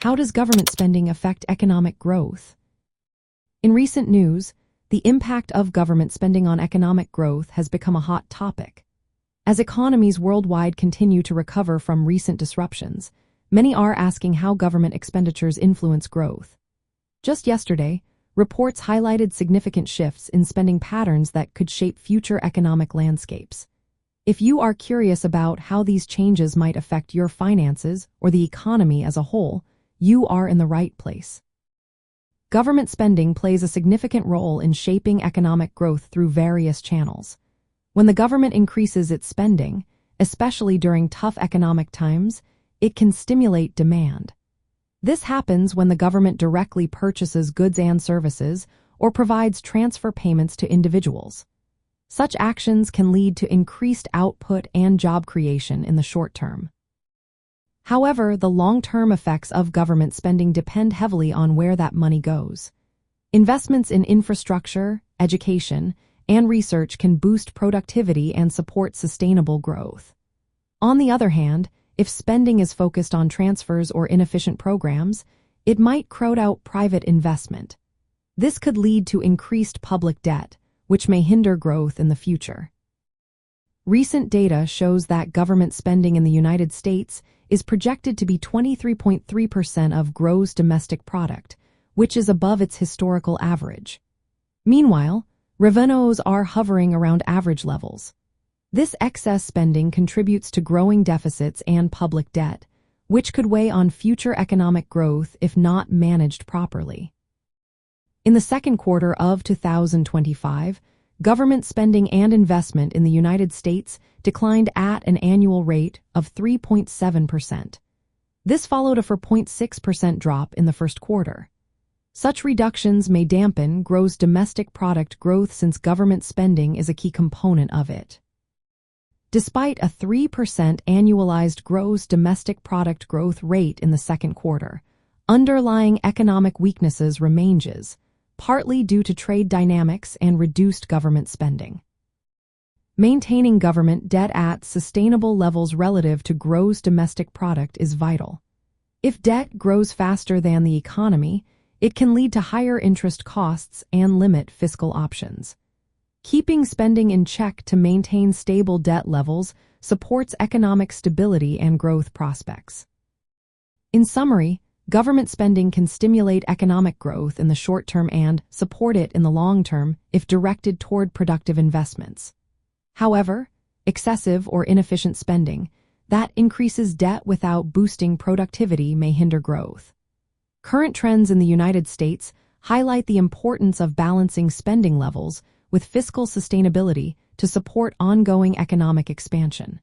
How does government spending affect economic growth? In recent news, the impact of government spending on economic growth has become a hot topic. As economies worldwide continue to recover from recent disruptions, many are asking how government expenditures influence growth. Just yesterday, reports highlighted significant shifts in spending patterns that could shape future economic landscapes. If you are curious about how these changes might affect your finances or the economy as a whole, you are in the right place. Government spending plays a significant role in shaping economic growth through various channels. When the government increases its spending, especially during tough economic times, it can stimulate demand. This happens when the government directly purchases goods and services or provides transfer payments to individuals. Such actions can lead to increased output and job creation in the short term. However, the long-term effects of government spending depend heavily on where that money goes. Investments in infrastructure, education, and research can boost productivity and support sustainable growth. On the other hand, if spending is focused on transfers or inefficient programs, it might crowd out private investment. This could lead to increased public debt, which may hinder growth in the future. Recent data shows that government spending in the United States is projected to be 23.3% of gross domestic product, which is above its historical average. Meanwhile, revenues are hovering around average levels. This excess spending contributes to growing deficits and public debt, which could weigh on future economic growth if not managed properly. In the second quarter of 2025, government spending and investment in the United States declined at an annual rate of 3.7%. This followed a 4.6% drop in the first quarter. Such reductions may dampen gross domestic product growth since government spending is a key component of it. Despite a 3% annualized gross domestic product growth rate in the second quarter, underlying economic weaknesses remains, partly due to trade dynamics and reduced government spending. Maintaining government debt at sustainable levels relative to gross domestic product is vital. If debt grows faster than the economy, it can lead to higher interest costs and limit fiscal options. Keeping spending in check to maintain stable debt levels supports economic stability and growth prospects. In summary, government spending can stimulate economic growth in the short term and support it in the long term if directed toward productive investments. However, excessive or inefficient spending that increases debt without boosting productivity may hinder growth. Current trends in the United States highlight the importance of balancing spending levels with fiscal sustainability to support ongoing economic expansion.